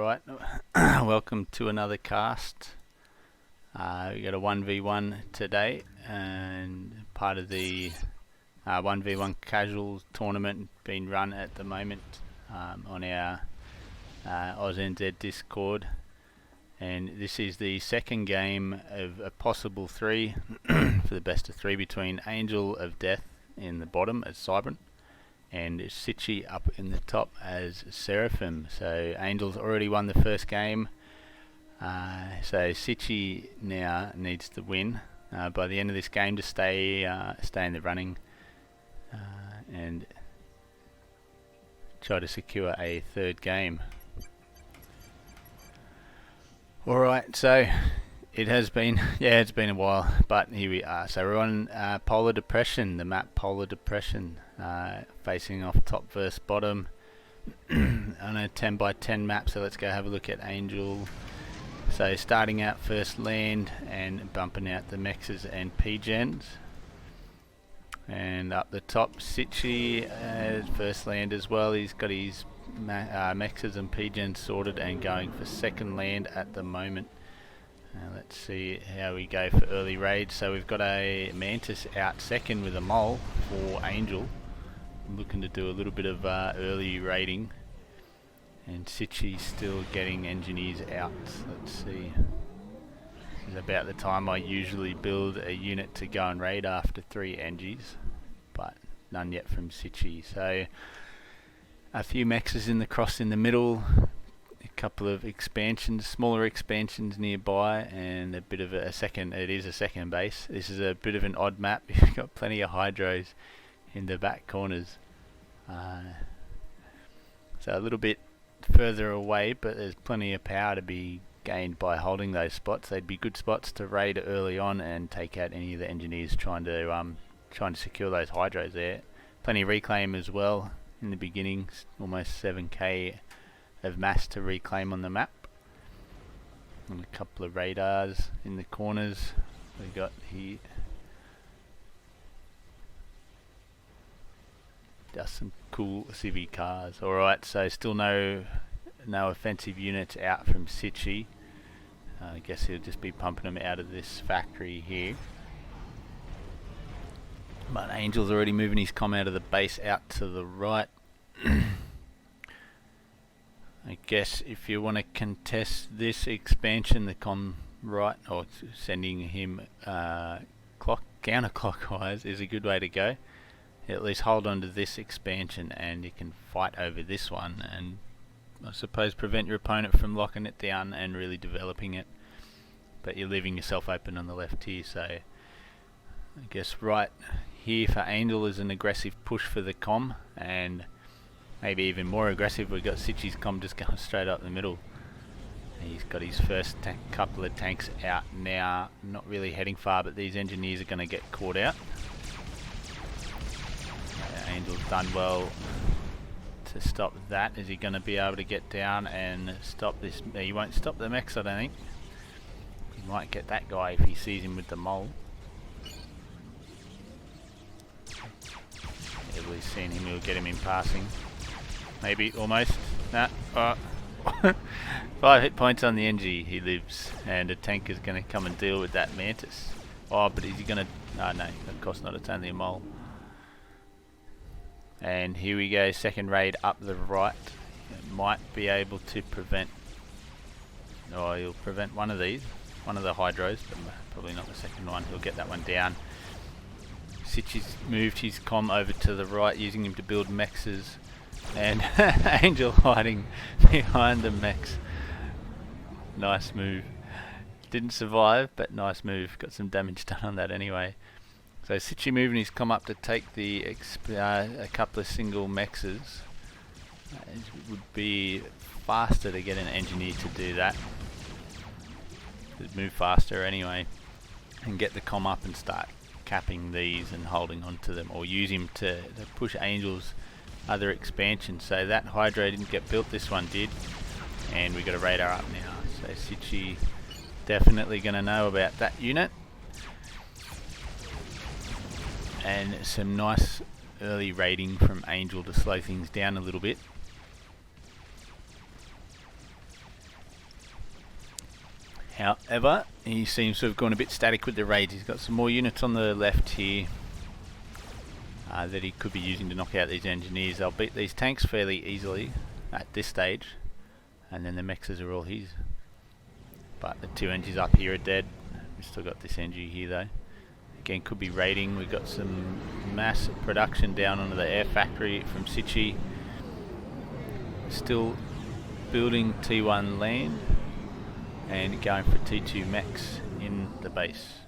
Alright, welcome to another cast. We got a 1v1 today, and part of the 1v1 casual tournament being run at the moment on our AusNZ Discord. And this is the second game of a possible 3 for the best of 3 between Angel of Death in the bottom as Cybrant and Sichy up in the top as Seraphim. So Angel's already won the first game, so Sichy now needs to win by the end of this game to stay in the running and try to secure a third game. Alright, so it has been, it's been a while, but here we are. So we're on Polar Depression, the map Polar Depression, facing off top versus bottom on a 10 by 10 map. So let's go have a look at Angel. So starting out first land and bumping out the mexes and P-gens. And up the top, Sichy first land as well. He's got his mexes and P-gens sorted and going for second land at the moment. Let's see how we go for early raids. So we've got a Mantis out second with a mole for Angel. I'm looking to do a little bit of early raiding. And Sichy's still getting engineers out. Let's see. This is about the time I usually build a unit to go and raid after 3 engies. But none yet from Sichy. So a few mexes in the cross in the middle. A couple of expansions, smaller expansions nearby, and a bit of a second. It is a second base. This is a bit of an odd map. You've got plenty of hydros in the back corners, so a little bit further away, but there's plenty of power to be gained by holding those spots. They'd be good spots to raid early on and take out any of the engineers trying to secure those hydros there. Plenty of reclaim as well in the beginning, almost 7k of mass to reclaim on the map, and a couple of radars in the corners we got here. Just some cool civvy cars. Alright, so still no offensive units out from Sichy. I guess he'll just be pumping them out of this factory here. But Angel's already moving his comm out of the base out to the right. I guess if you want to contest this expansion, the comm right, or sending him counterclockwise is a good way to go. At least hold on to this expansion and you can fight over this one, and I suppose prevent your opponent from locking it down and really developing it. But you're leaving yourself open on the left here, so I guess right here for Angel is an aggressive push for the comm, and maybe even more aggressive. We've got Sichy's comm just going straight up the middle. He's got his first couple of tanks out now, not really heading far, but these engineers are going to get caught out. Angel's done well to stop that. Is he going to be able to get down and stop this? He won't stop the mechs, I don't think. He might get that guy if he sees him with the mole. Everybody's seen him, he'll get him in passing. Maybe, almost. Nah. 5 hit points on the NG, he lives. And a tank is going to come and deal with that Mantis. Oh, but is he going to... Oh, no, of course not, it's only a mole. And here we go, second raid up the right. It might be able to prevent... Oh, he'll prevent one of these. One of the hydros, but probably not the second one. He'll get that one down. Sichy's moved his comm over to the right, using him to build mexes. And Angel hiding behind the mechs. Nice move. Didn't survive, but nice move. Got some damage done on that anyway. So Sichy moving his comm up to take the a couple of single mexes. It would be faster to get an engineer to do that. It'd move faster anyway, and get the comm up and start capping these and holding on to them, or use him to push Angel's other expansion. So that hydro didn't get built, this one did, and we got a radar up now. So Sichy definitely going to know about that unit. And some nice early raiding from Angel to slow things down a little bit. However, he seems to have gone a bit static with the raids. He's got some more units on the left here that he could be using to knock out these engineers. They'll beat these tanks fairly easily at this stage, and then the mexes are all his. But the 2 engies up here are dead. We've still got this engie here though. Again, could be raiding. We've got some mass production down onto the air factory from Sichy. Still building T1 land and going for T2 mechs in the base.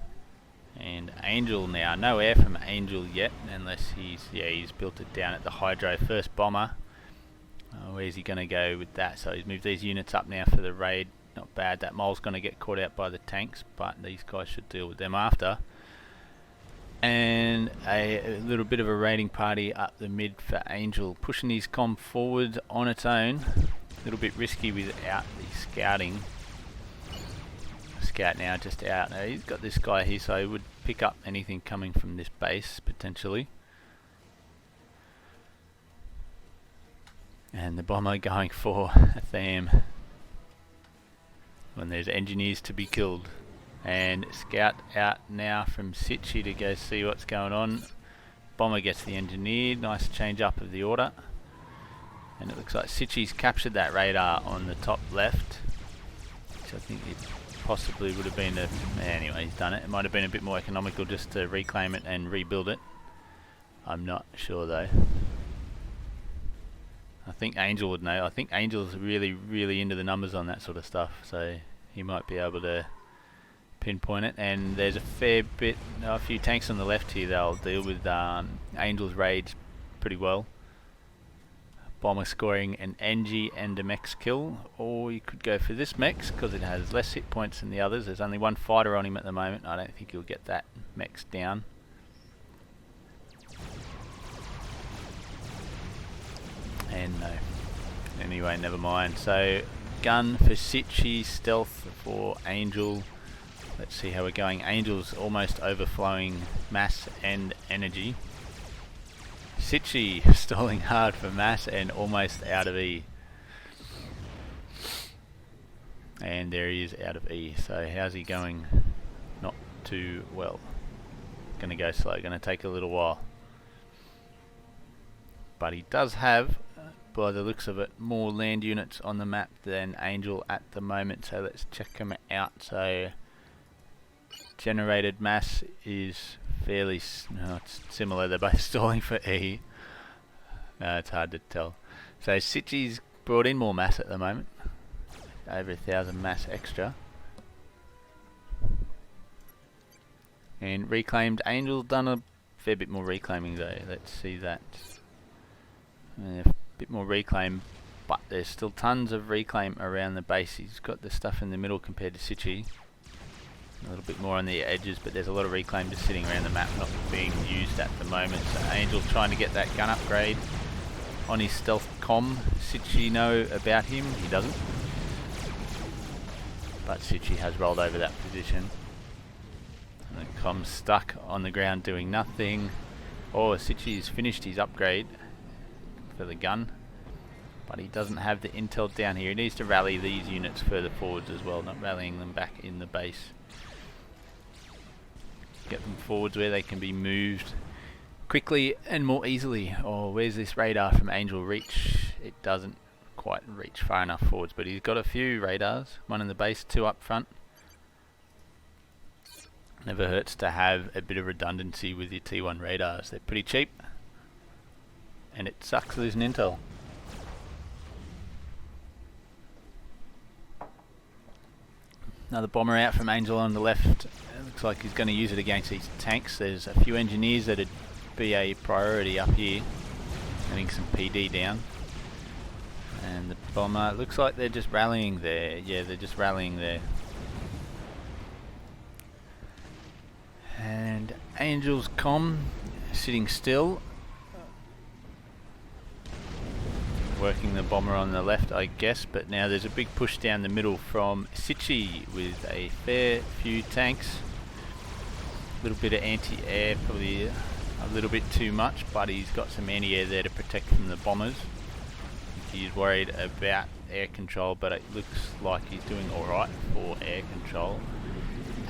And Angel now, no air from Angel yet, unless he's built it down at the Hydro first bomber. Where's he going to go with that? So he's moved these units up now for the raid. Not bad. That mole's going to get caught out by the tanks, but these guys should deal with them after. And a little bit of a raiding party up the mid for Angel, pushing his comm forward on its own. A little bit risky without the scouting. Scout now just out. Now he's got this guy here, so he would pick up anything coming from this base potentially. And the bomber going for a Tham when there's engineers to be killed. And scout out now from Sichy to go see what's going on. Bomber gets the engineer. Nice change up of the order. And it looks like Sichy's captured that radar on the top left, which I think it possibly would have been anyway, he's done it. It might have been a bit more economical just to reclaim it and rebuild it. I'm not sure though. I think Angel would know. I think Angel's really into the numbers on that sort of stuff, so he might be able to pinpoint it. And there's a few tanks on the left here. They'll deal with Angel's raids pretty well. Bomber scoring an Engie and a Mex kill, or you could go for this Mex because it has less hit points than the others. There's only one fighter on him at the moment. I don't think he'll get that Mex down. And no. Anyway, never mind. So gun for Sichy, stealth for Angel. Let's see how we're going. Angel's almost overflowing mass and energy. Sichy stalling hard for mass and almost out of E. And there he is out of E. So how's he going? Not too well. Going to go slow, going to take a little while. But he does have, by the looks of it, more land units on the map than Angel at the moment. So let's check him out. So generated mass is fairly it's similar. They're both stalling for E. It's hard to tell. So Sichy's brought in more mass at the moment, over 1,000 mass extra, and reclaimed. Angel's done a fair bit more reclaiming though. Let's see that. A bit more reclaim, but there's still tons of reclaim around the base. He's got the stuff in the middle compared to Sichy. A little bit more on the edges, but there's a lot of reclaim just sitting around the map, not being used at the moment. So Angel's trying to get that gun upgrade on his stealth comm. Sichy know about him? He doesn't. But Sichy has rolled over that position. And the comm's stuck on the ground doing nothing. Oh, Sichy's finished his upgrade for the gun, but he doesn't have the intel down here. He needs to rally these units further forwards as well, not rallying them back in the base. Get them forwards where they can be moved quickly and more easily. Oh, where's this radar from Angel reach? It doesn't quite reach far enough forwards, but he's got a few radars, one in the base, 2 up front. Never hurts to have a bit of redundancy with your T1 radars. They're pretty cheap, and it sucks losing intel. Another bomber out from Angel on the left. It looks like he's going to use it against these tanks. There's a few engineers that'd be a priority up here, getting some PD down. And the bomber, looks like they're just rallying there. Yeah, they're just rallying there. And Angel's comm sitting still, working the bomber on the left, I guess, but now there's a big push down the middle from Sichy with a fair few tanks. A little bit of anti-air, probably a little bit too much, but he's got some anti-air there to protect from the bombers. He's worried about air control, but it looks like he's doing alright for air control.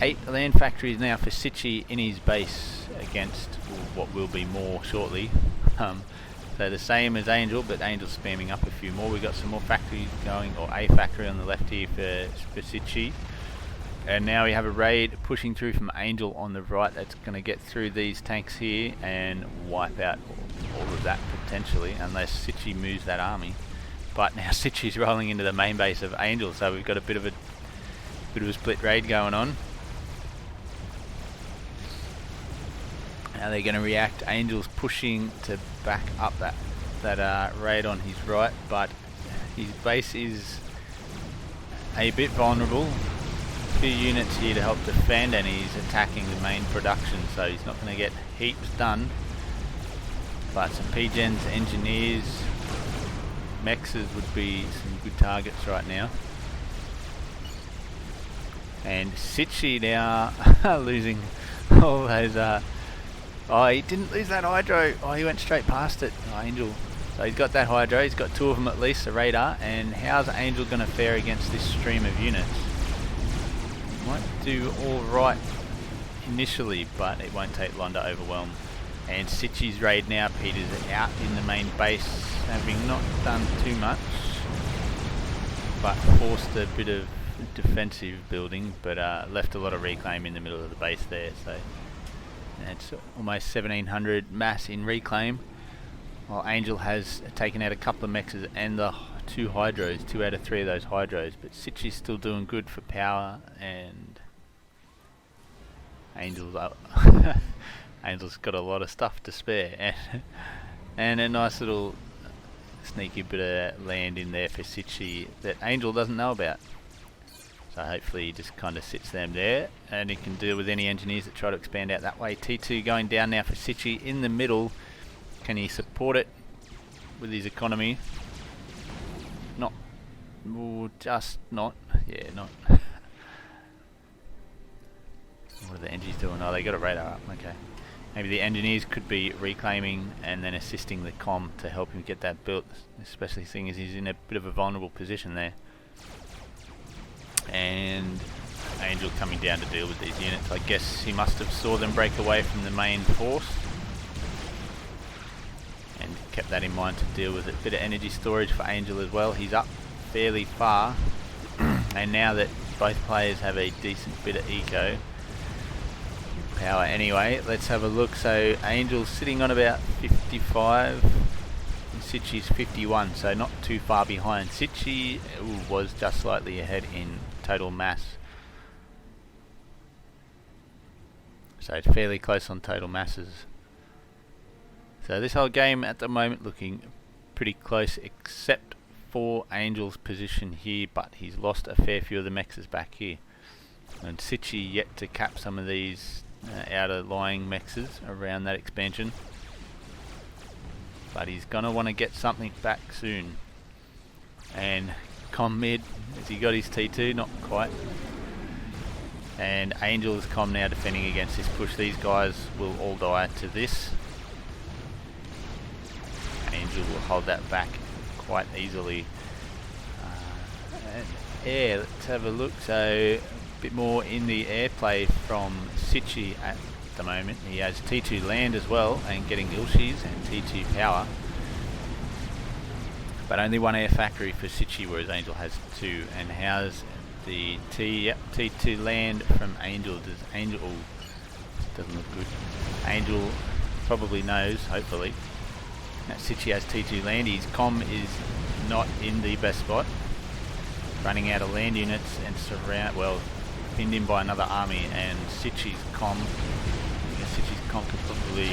8 land factories now for Sichy in his base against what will be more shortly. So the same as Angel, but Angel's spamming up a few more. We've got some more factories going, or a factory on the left here for Sichy. And now we have a raid pushing through from Angel on the right that's going to get through these tanks here and wipe out all of that potentially, unless Sichy moves that army. But now Sichy's rolling into the main base of Angel, so we've got a bit of a split raid going on. Now they're going to react. Angel's pushing to back up that raid on his right, but his base is a bit vulnerable. A few units here to help defend, and he's attacking the main production, so he's not going to get heaps done. But some P-Gens, engineers, mexes would be some good targets right now. And Sichy now losing all those. Oh, he didn't lose that hydro. Oh, he went straight past it. Oh, Angel. So he's got that hydro. He's got 2 of them at least, a radar. And how's Angel going to fare against this stream of units? Might do all right initially, but it won't take long to overwhelm. And Sichy's raid now, Peter's out in the main base, having not done too much, but forced a bit of defensive building, but left a lot of reclaim in the middle of the base there. So it's almost 1700 mass in reclaim, while Angel has taken out a couple of mexes and the 2 hydros, 2 out of 3 of those hydros. But Sichy's still doing good for power, and Angel's up. Angel's got a lot of stuff to spare, and a nice little sneaky bit of land in there for Sichy that Angel doesn't know about. So hopefully he just kind of sits them there, and he can deal with any engineers that try to expand out that way. T2 going down now for Sichy in the middle. Can he support it with his economy? Not. Ooh, just not. Yeah, not. What are the engineers doing? Oh, they got a radar up. Okay. Maybe the engineers could be reclaiming and then assisting the comm to help him get that built, especially seeing as he's in a bit of a vulnerable position there. And Angel coming down to deal with these units. I guess he must have saw them break away from the main force and kept that in mind to deal with it. Bit of energy storage for Angel as well. He's up fairly far and now that both players have a decent bit of eco power anyway, let's have a look. So Angel's sitting on about 55 and Sichy's 51, so not too far behind. Sichy was just slightly ahead in total mass, so it's fairly close on total masses. So this whole game at the moment looking pretty close, except for Angel's position here, but he's lost a fair few of the mexes back here, and Sichy yet to cap some of these outer lying mexes around that expansion, but he's gonna want to get something back soon. And comm mid, has he got his T2? Not quite. And Angel's comm now defending against this push. These guys will all die to this. Angel will hold that back quite easily. Yeah, let's have a look. So a bit more in the airplay from Sichy at the moment. He has T2 land as well and getting Ilshis and T2 power, but only 1 air factory for Sichy, whereas Angel has 2. And how's the T2 land from Angel? Does Angel... doesn't look good. Angel probably knows, hopefully, that Sichy has T2 land. His comm is not in the best spot, running out of land units and pinned in by another army, and Sichy's comm completely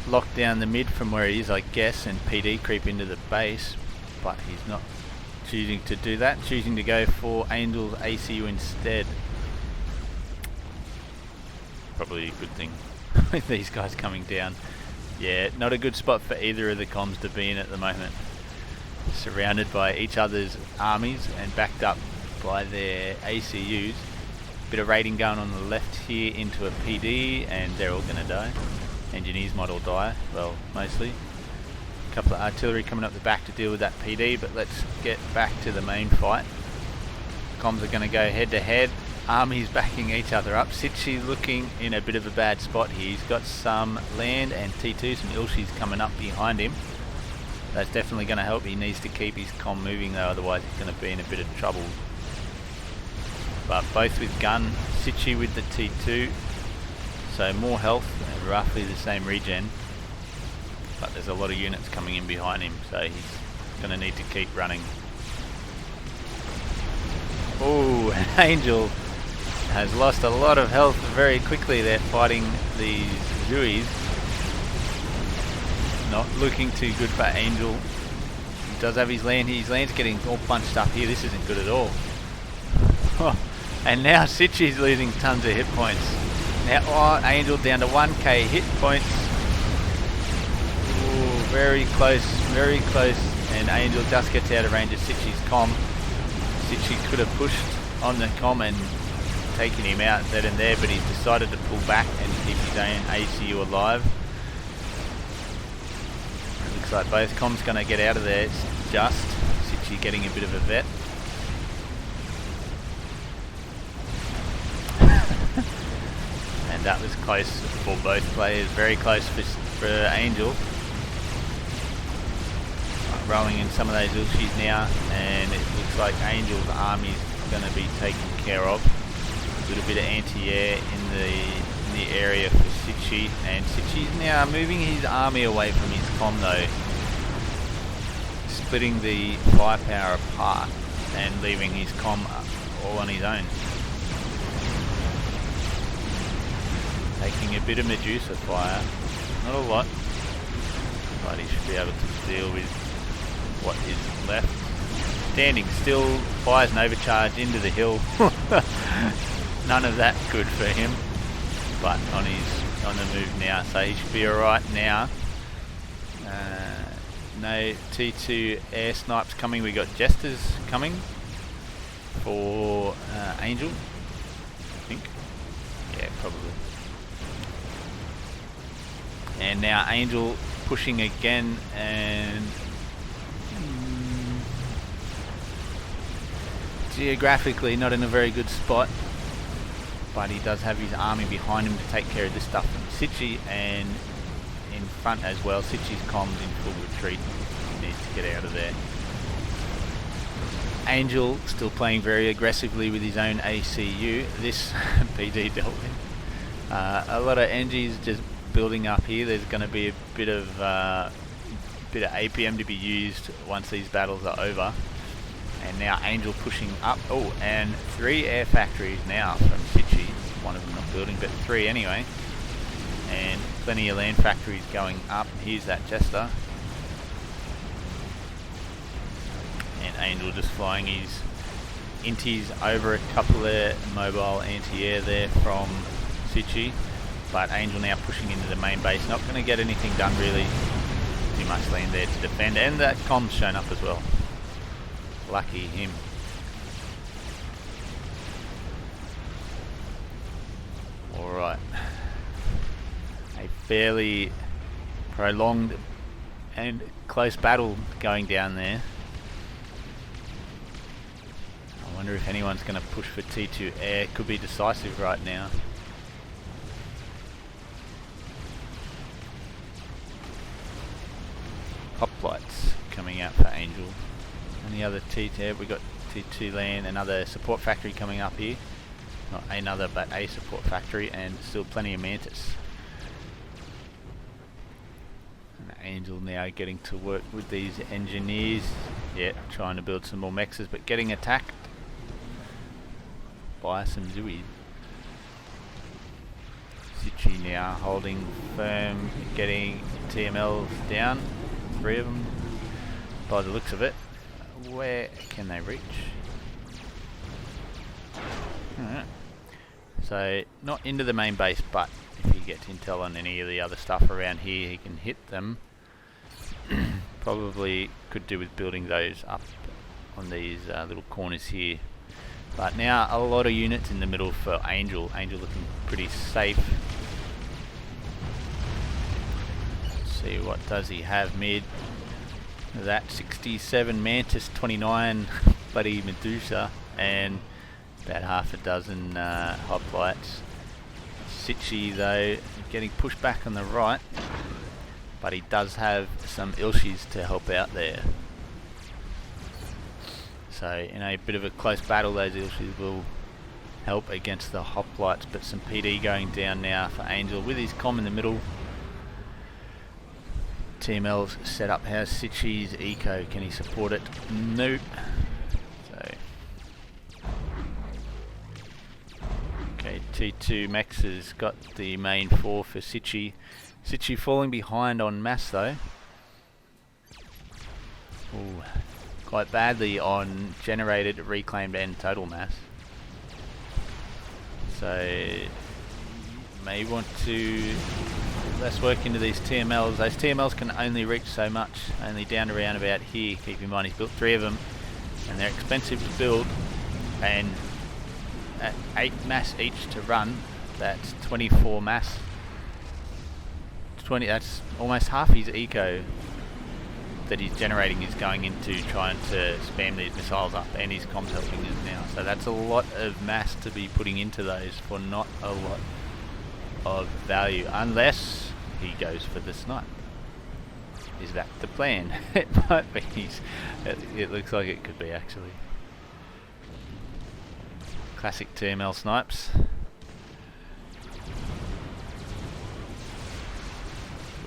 locked down the mid from where he is, I guess, and PD creep into the base, but he's not choosing to do that, choosing to go for Angel's ACU instead. Probably a good thing with these guys coming down. Yeah, not a good spot for either of the comms to be in at the moment. Surrounded by each other's armies and backed up by their ACUs. Bit of raiding going on the left here into a PD, and they're all going to die. Engineers might all die, well, mostly. couple of artillery coming up the back to deal with that PD, but let's get back to the main fight. Comms are going to go head to head. Armies backing each other up. Sichy looking in a bit of a bad spot here. He's got some land and T2, some Ilshis coming up behind him. That's definitely going to help. He needs to keep his comm moving though, otherwise he's going to be in a bit of trouble. But both with gun, Sichy with the T2, so more health and roughly the same regen. But there's a lot of units coming in behind him, so he's going to need to keep running. Oh, Angel has lost a lot of health very quickly. They're fighting these Zuis. Not looking too good for Angel. He does have his land. His land's getting all bunched up here. This isn't good at all. And now Sichy's losing tons of hit points. Now Angel down to 1k hit points. Ooh, very close, very close. And Angel just gets out of range of Sichy's comm. Sichy could have pushed on the comm and taken him out then and there, but he's decided to pull back and keep his own ACU alive. It looks like both comms going to get out of there. It's just Sichy getting a bit of a vet. And that was close for both players, very close for Angel. Rolling in some of those Ilshis now, and it looks like Angel's army is going to be taken care of. A little bit of anti-air in the area for Sichy, and Sichy's now moving his army away from his comm though, splitting the firepower apart and leaving his comm all on his own. Taking a bit of Medusa fire, not a lot, but he should be able to deal with what is left. Standing still, fires an overcharge into the hill. None of that good for him, but on the move now, so he should be alright now. No T2 air snipes coming. We got Jesters coming for Angel, I think. Yeah, probably. And now Angel pushing again, and geographically not in a very good spot, but he does have his army behind him to take care of this stuff from Sichy, and in front as well. Sichy's comms in full retreat. He needs to get out of there. Angel still playing very aggressively with his own ACU. This PD dealt with. A lot of NGs just building up here. There's going to be a bit of APM to be used once these battles are over. And now Angel pushing up. Oh, and 3 air factories now from Sichy. One of them not building, but 3 anyway. And plenty of land factories going up. Here's that Jester. And Angel just flying his inties over a couple of mobile anti-air there from Sichy. But Angel now pushing into the main base. Not going to get anything done really. Too much land there to defend. And that comm's shown up as well. Lucky him. Alright. A fairly prolonged and close battle going down there. I wonder if anyone's going to push for T2 air. Could be decisive right now. Hoplites coming out for Angel. Any other T2? We got T2 land, another support factory coming up here. Not another, but a support factory, and still plenty of Mantis. And Angel now getting to work with these engineers. Yeah, trying to build some more mexes, but getting attacked by some Zuis. Sichy now holding firm, getting TMLs down. 3 of them, by the looks of it. Where can they reach? Alright. So, not into the main base, but if he gets intel on any of the other stuff around here, he can hit them. Probably could do with building those up on these little corners here. But now a lot of units in the middle for Angel. Angel looking pretty safe. Let's see, what does he have mid? that 67 Mantis, 29 bloody Medusa, and about half a dozen hoplites. Sichy though getting pushed back on the right, but he does have some Ilshis to help out there. So in a bit of a close battle, those Ilshis will help against the hoplites, but some PD going down now for Angel with his comm in the middle. TML's set up. How's Sichy's eco? Can he support it? Nope. So okay, T2 Max has got the main 4 for Sichy. Sichy falling behind on mass though. Ooh, quite badly on generated, reclaimed and total mass. So may want to less work into these TMLs. Those TMLs can only reach so much, only down around about here. Keep in mind he's built 3 of them and they're expensive to build, and at 8 mass each to run, that's 24 mass. 20, that's almost half his eco that he's generating is going into trying to spam these missiles up, and his comms helping us now. So that's a lot of mass to be putting into those for not a lot of value, unless he goes for the snipe. Is that the plan? It might be. It looks like it could be actually. Classic TML snipes.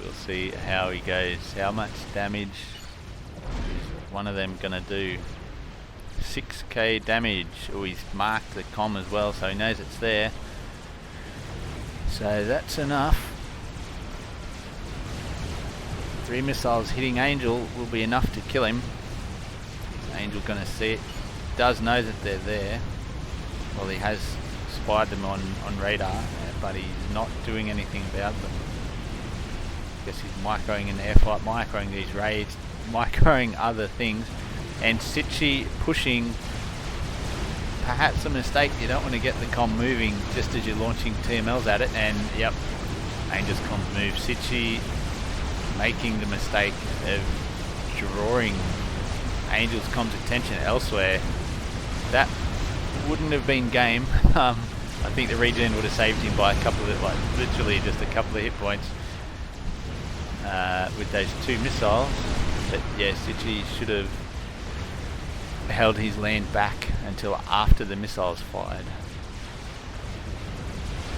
We'll see how he goes. How much damage is one of them gonna do? 6k damage. Oh, he's marked the comm as well, so he knows it's there. So that's enough. 3 missiles hitting Angel will be enough to kill him. Is Angel gonna see it? Does know that they're there. Well, he has spied them on radar, but he's not doing anything about them. Guess he's microing in the airfight, microing these raids, microing other things, and Sichy pushing. Perhaps a mistake. You don't want to get the comm moving just as you're launching TMLs at it, and yep, Angel's comms move. Sichy making the mistake of drawing Angel's comms attention elsewhere. That wouldn't have been game. I think the regen would have saved him by a couple of, like literally just a couple of hit points with those 2 missiles. But yeah, Sichy should have held his land back until after the missiles fired,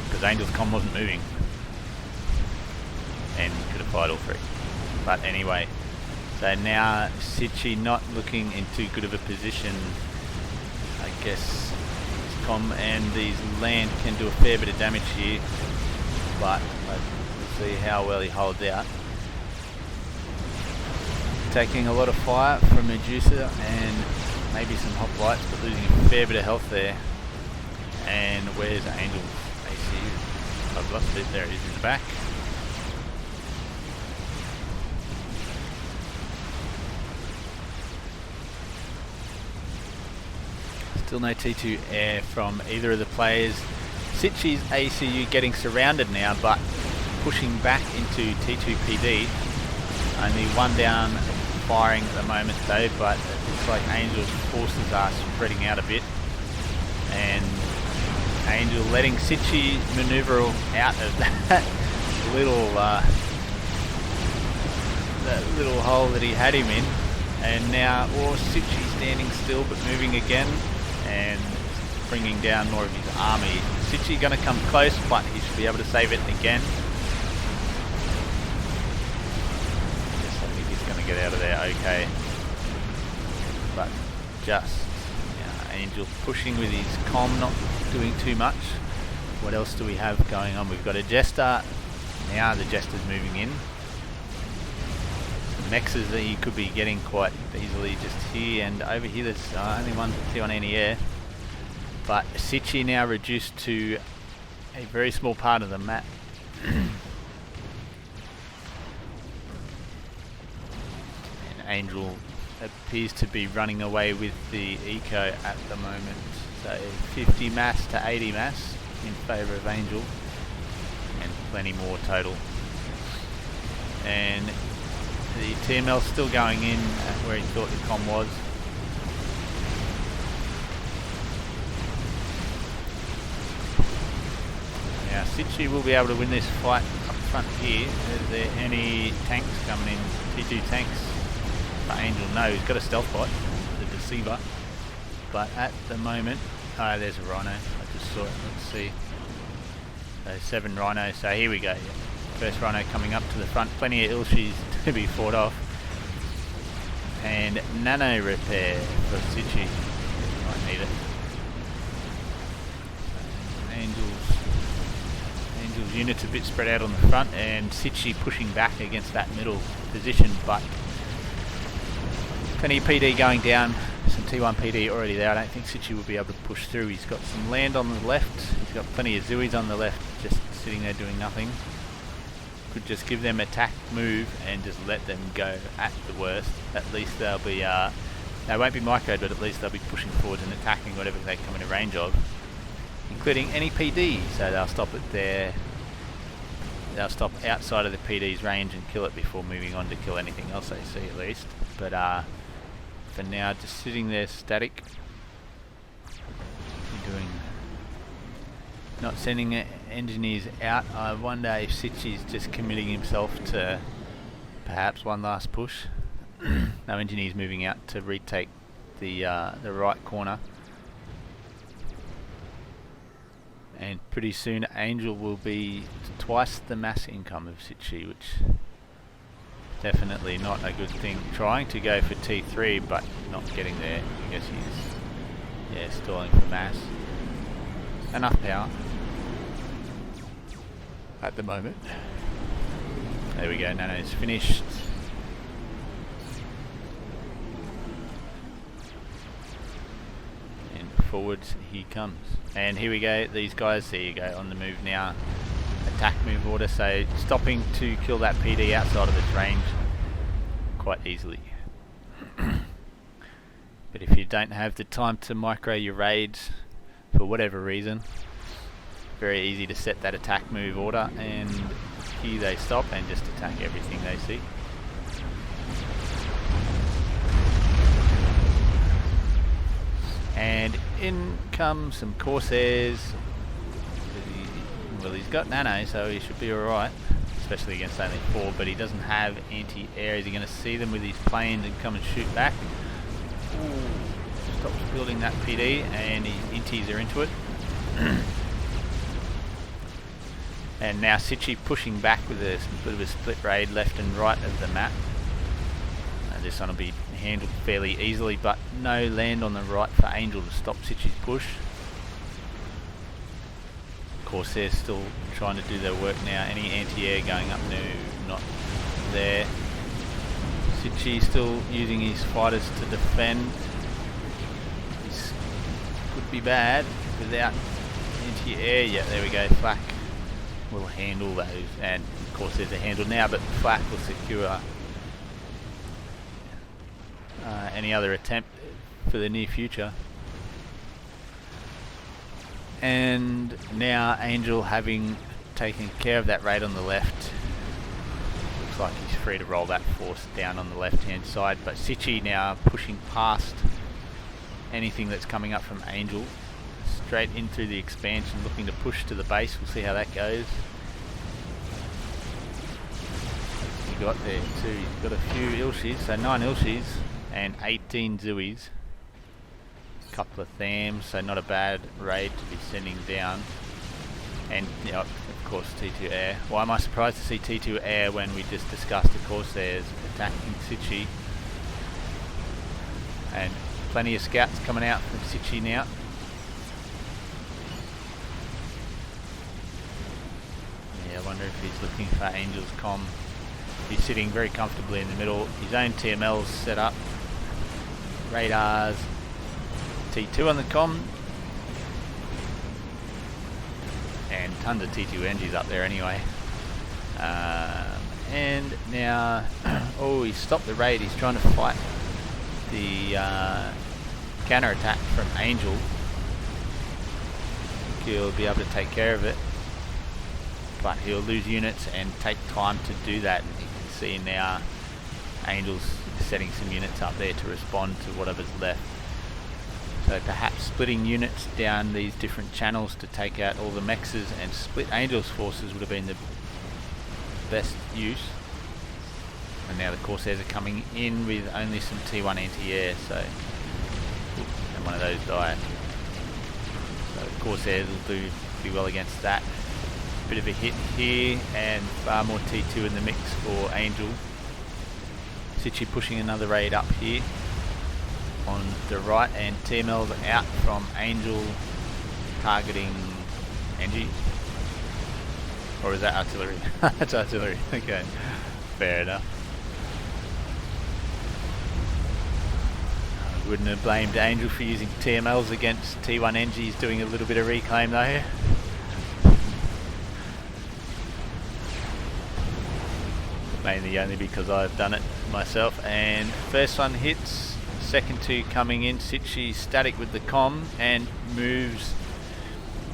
because Angel's comm wasn't moving and he could have fired all 3. But anyway, so now Sichy not looking in too good of a position. I guess his comm and these land can do a fair bit of damage here, but we'll see how well he holds out. Taking a lot of fire from Medusa and maybe some hoplites, but losing a fair bit of health there. And where's Angel ACU? I've lost it. There it is in the back. Still no T2 air from either of the players. Sichy's ACU getting surrounded now, but pushing back into T2 PD. Only 1 down, firing at the moment though, but it looks like Angel's forces are spreading out a bit, and Angel letting Sichy maneuver out of that little hole that he had him in, and now Sichy standing still but moving again and bringing down more of his army. Sichy going to come close, but he should be able to save it again. Get out of there okay, but just Angel pushing with his comm, not doing too much. What else do we have going on? We've got a Jester. Now the Jester's moving in. The Mexes that he could be getting quite easily just here and over here. There's only 1 T on any air, but Sichy now reduced to a very small part of the map. Angel appears to be running away with the eco at the moment. So 50 mass to 80 mass in favour of Angel, and plenty more total. And The TML's still going in at where he thought the comm was. Now Sichy will be able to win this fight up front here. Is there any tanks coming in? T2 tanks for Angel? No, he's got a stealth bot, the Deceiver. But at the moment, oh, there's a Rhino. I just saw it. Let's see. So 7 Rhinos. So here we go. First Rhino coming up to the front. Plenty of Ilshis to be fought off. And nano repair for Sichy. Might need it. Angel's unit's a bit spread out on the front, and Sichy pushing back against that middle position, but plenty of PD going down. Some T1 PD already there. I don't think Sichy will be able to push through. He's got some land on the left. He's got plenty of Zoos on the left, just sitting there doing nothing. Could just give them attack move and just let them go at the worst. At least they'll be, they won't be microed, but at least they'll be pushing forward and attacking whatever they come into range of, including any PD. So they'll stop it there. They'll stop outside of the PD's range and kill it before moving on to kill anything else they see, at least. But for now, just sitting there static, doing, not sending engineers out. I wonder if Sichy's just committing himself to perhaps one last push. No engineers moving out to retake the right corner. And pretty soon Angel will be twice the mass income of Sichy, which definitely not a good thing. Trying to go for T3 but not getting there. I guess he's stalling for mass. Enough power at the moment. There we go, Nano's finished. Forwards he comes, and here we go. These guys, there you go, on the move now. Attack move order, so stopping to kill that PD outside of its range quite easily. But if you don't have the time to micro your raids for whatever reason, very easy to set that attack move order, and here they stop and just attack everything they see. And in come some Corsairs. Well, he's got nano, so he should be alright, especially against only 4, but he doesn't have anti-air. Is he going to see them with his planes and come and shoot back? Ooh, stops building that PD, and his inties are into it. And now Sichy pushing back with a bit of a split raid left and right of the map. This one will be handled fairly easily, but no land on the right for Angel to stop Sichy's push. Corsairs still trying to do their work now. Any anti-air going up? No, not there. Sichy still using his fighters to defend. This could be bad without anti-air. Yeah, there we go. Flak will handle those, and Corsairs are handled now, but Flak will secure any other attempt for the near future. And now Angel, having taken care of that raid on the left, looks like he's free to roll that force down on the left hand side, but Sichy now pushing past anything that's coming up from Angel straight in through the expansion, looking to push to the base. We'll see how that goes. He got there too. He's got a few Ilshis, so 9 Ilshis and 18 Zoos. A couple of Thams, so not a bad raid to be sending down. And of course T2 Air. Why am I surprised to see T2 Air when we just discussed the Corsairs attacking Sichy? And plenty of scouts coming out from Sichy now. Yeah, I wonder if he's looking for Angel's comm. He's sitting very comfortably in the middle. His own TML's set up. Radars. T2 on the comm. And tons of T2 NGs up there anyway. And now, oh, he stopped the raid. He's trying to fight the counter attack from Angel. I think he'll be able to take care of it, but he'll lose units and take time to do that. And you can see now Angel's setting some units up there to respond to whatever's left. So perhaps splitting units down these different channels to take out all the mexes and split Angel's forces would have been the best use. And now the Corsairs are coming in with only some T1 anti-air, so and one of those died. So the Corsairs will do pretty well against that. Bit of a hit here, and far more T2 in the mix for Angel. Sichy pushing another raid up here on the right, and TML's out from Angel, targeting Engie. Or is that artillery? That's artillery, okay, fair enough. I wouldn't have blamed Angel for using TMLs against T1 Engie. He's doing a little bit of reclaim though. Mainly only because I've done it myself. And first one hits, second two coming in. Sichy static with the comm and moves,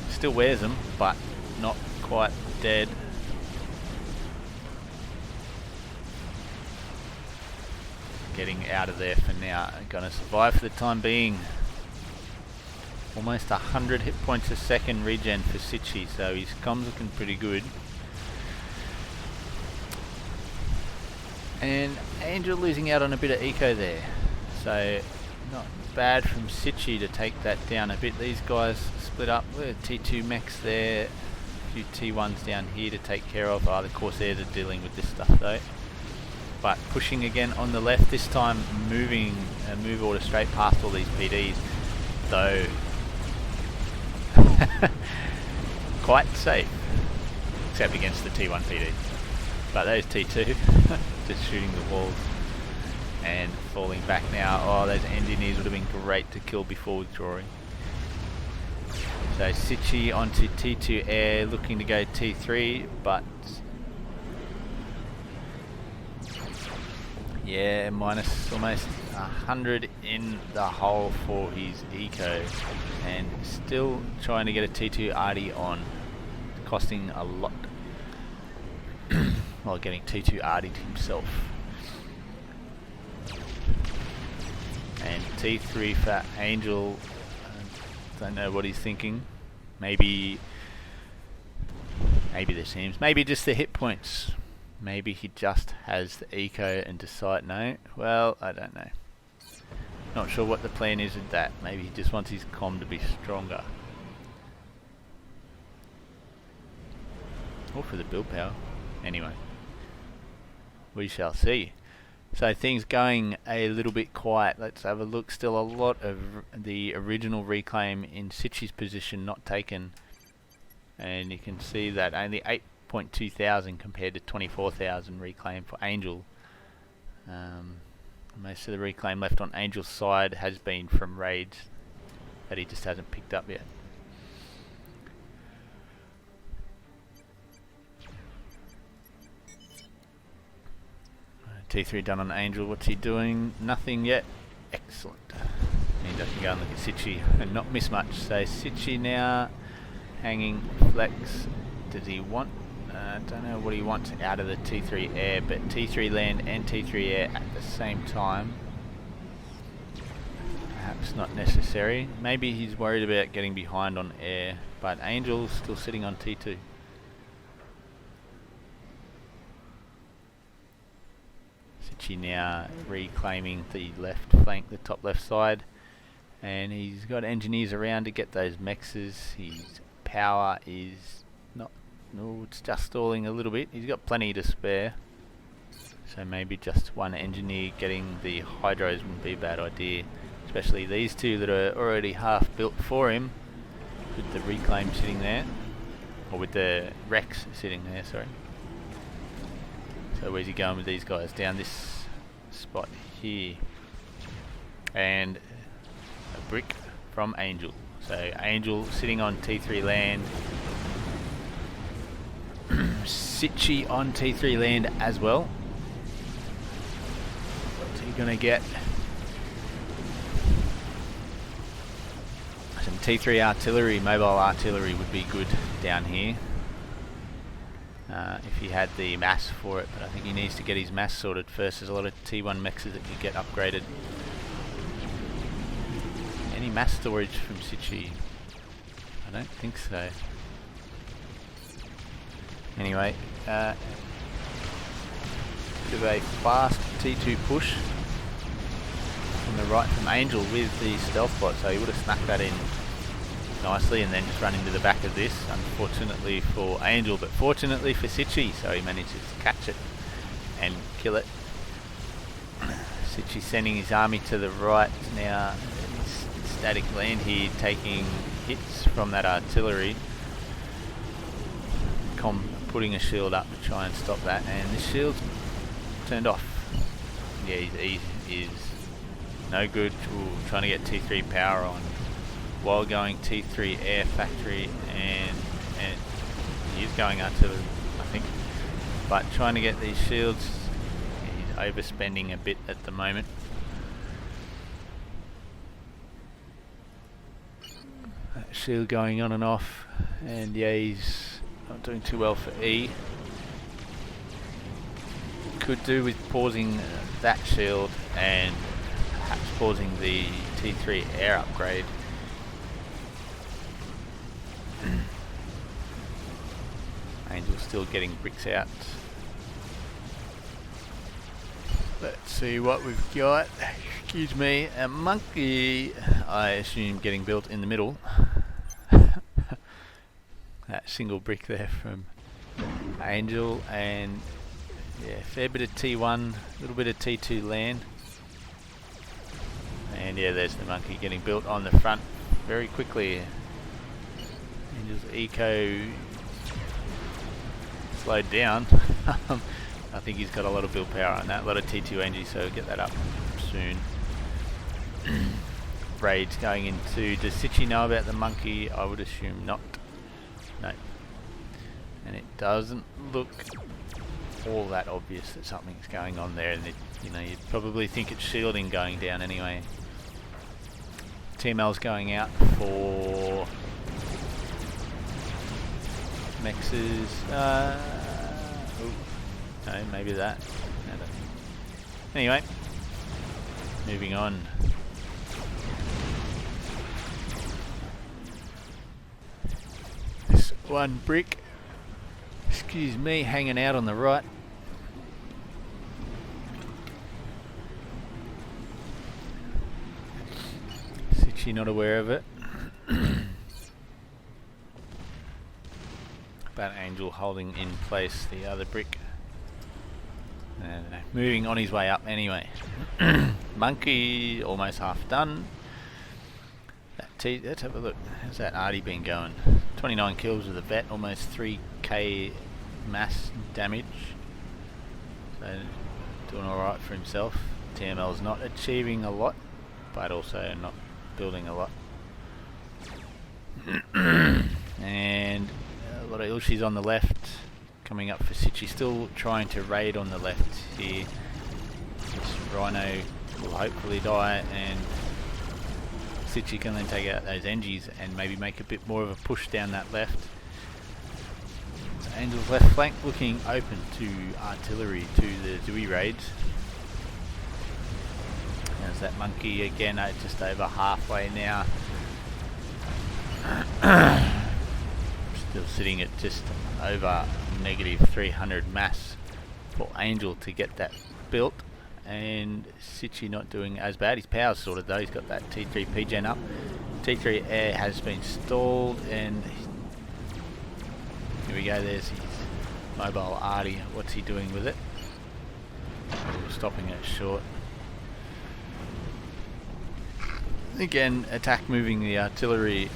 still wears them but not quite dead. Getting out of there for now. Gonna survive for the time being. Almost 100 hit points a second regen for Sichy, so his comm's looking pretty good. And Angel losing out on a bit of eco there, so not bad from Sichy to take that down a bit. These guys split up with T2 mechs there, a few T1s down here to take care of. The Corsairs are dealing with this stuff though. But pushing again on the left, this time moving move order straight past all these PDs, though quite safe, except against the T1 PD. But those T2 just shooting the walls and falling back now. Oh, those engineers would have been great to kill before withdrawing. So Sichy onto T2 air, looking to go T3, but yeah, minus almost 100 in the hole for his eco, and still trying to get a T2 arty on, costing a lot while getting T2 artied himself. And T3 for Angel, don't know what he's thinking. Maybe the seams, maybe just the hit points. Maybe he just has the eco and decide no. Well, I don't know. Not sure what the plan is with that. Maybe he just wants his comm to be stronger. Or for the build power. Anyway, we shall see. So things going a little bit quiet. Let's have a look. Still a lot of the original reclaim in Sichy's position not taken. And you can see that only 8.2 thousand compared to 24,000 reclaim for Angel. Most of the reclaim left on Angel's side has been from raids that he just hasn't picked up yet. T3 done on Angel. What's he doing? Nothing yet. Excellent. Means I can go and look at Sichy and not miss much. So Sichy now hanging flex. Does he want? I don't know what he wants out of the T3 air, but T3 land and T3 air at the same time. Perhaps not necessary. Maybe he's worried about getting behind on air, but Angel's still sitting on T2. Sichy now reclaiming the left flank, the top left side, and he's got engineers around to get those mexes. His power is not, no, it's just stalling a little bit. He's got plenty to spare, so maybe just one engineer getting the hydros wouldn't be a bad idea, especially these two that are already half built for him, with the reclaim sitting there, or with the Rex sitting there, sorry. So where's he going with these guys? Down this spot here. And a brick from Angel. So Angel sitting on T3 land. Sichy on T3 land as well. What's he going to get? Some T3 artillery, mobile artillery would be good down here. if he had the mass for it, but I think he needs to get his mass sorted first. There's a lot of T1 mexes that you get upgraded. Any mass storage from Sichy? I don't think so. Anyway, bit of a fast T2 push from the right from Angel with the stealth bot, so he would have snuck that in nicely and then just run into the back of this, unfortunately for Angel, but fortunately for Sichy, so he manages to catch it and kill it. Sichy sending his army to the right now. Static land here, taking hits from that artillery. Putting a shield up to try and stop that, and the shield's turned off. Yeah, he is no good. Ooh, trying to get T3 power on while going T3 air factory, and he's going artillery, I think, but trying to get these shields. He's overspending a bit at the moment. That shield going on and off, and yeah, he's not doing too well for E. Could do with pausing that shield and perhaps pausing the T3 air upgrade. Angel's still getting bricks out. Let's see what we've got. Excuse me, a monkey, I assume, getting built in the middle. That single brick there from Angel, and yeah, fair bit of T1, a little bit of T2 land, and yeah, there's the monkey getting built on the front very quickly. Angel's eco slowed down. I think he's got a lot of build power on that, a lot of T2 energy, so get that up soon. Raids going into, does Sichy know about the monkey? I would assume not. No. And it doesn't look all that obvious that something's going on there, and you know, you'd probably think it's shielding going down anyway. TML's going out for mexes. No, maybe that. Anyway, moving on. This one brick, excuse me, hanging out on the right. Sichy not aware of it. But Angel holding in place the other brick. And moving on his way up anyway. Monkey almost half done. Let's have a look. How's that Artie been going? 29 kills with a vet, almost 3k mass damage. So doing alright for himself. TML's not achieving a lot, but also not building a lot. And a lot of Ilshis on the left. Coming up for Sichy, still trying to raid on the left here. This Rhino will hopefully die, and Sichy can then take out those Engies and maybe make a bit more of a push down that left. So Angel's left flank looking open to artillery, to the Dewey raids. There's that monkey again, just over halfway now. Still sitting at just over negative 300 mass for Angel to get that built, and Sichy not doing as bad. His power's sorted though, he's got that T3 P-gen up. T3 air has been stalled, and here we go, there's his mobile arty. What's he doing with it? Stopping it short. Again, attack moving the artillery.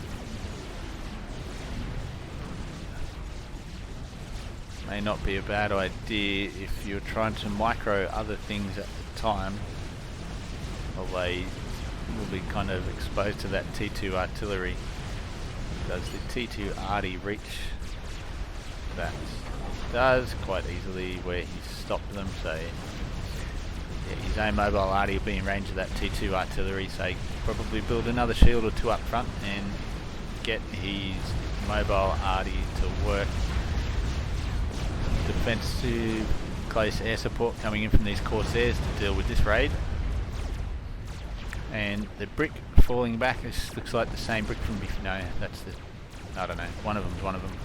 May not be a bad idea if you're trying to micro other things at the time, or they will be kind of exposed to that T2 artillery. Does the T2 arty reach that? It does quite easily where he's stopped them, so yeah, his own mobile arty will be in range of that T2 artillery, so he can probably build another shield or two up front and get his mobile arty to work. defensive close air support coming in from these Corsairs to deal with this raid. And the brick falling back, this looks like the same brick from before. No, that's the, I don't know, one of them.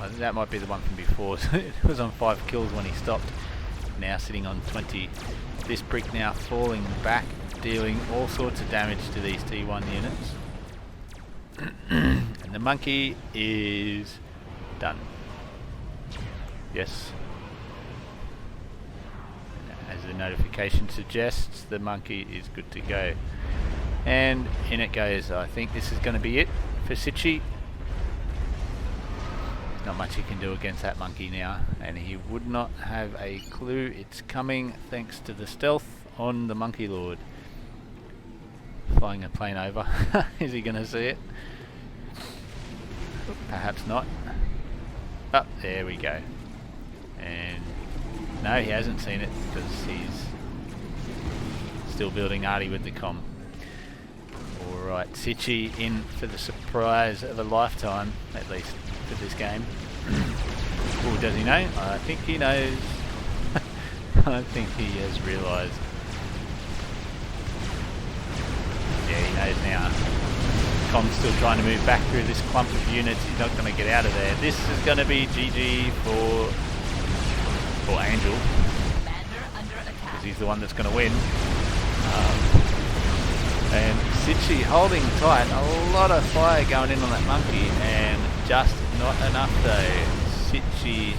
I think that might be the one from before. It was on 5 kills when he stopped, now sitting on 20. This brick now falling back, dealing all sorts of damage to these T1 units. And the monkey is done. Yes. As the notification suggests, the monkey is good to go. And in it goes. I think this is going to be it for Sichy. There's not much he can do against that monkey now, and he would not have a clue it's coming thanks to the stealth on the Monkey Lord. Flying a plane over. Is he going to see it? Perhaps not. Oh, there we go. And no, he hasn't seen it because he's still building arty with the comm. Alright, Sichy in for the surprise of a lifetime, at least for this game. Oh, does he know? I think he knows. I think he has realised. Yeah, he knows now. Com's still trying to move back through this clump of units. He's not going to get out of there. This is going to be GG for Angel, because he's the one that's going to win. And Sichy holding tight. A lot of fire going in on that monkey, and just not enough though. Sichy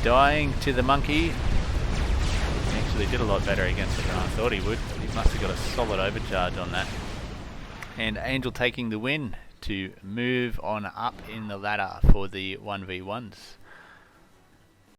dying to the monkey. He actually did a lot better against it than I thought he would. He must have got a solid overcharge on that. And Angel taking the win to move on up in the ladder for the 1v1s.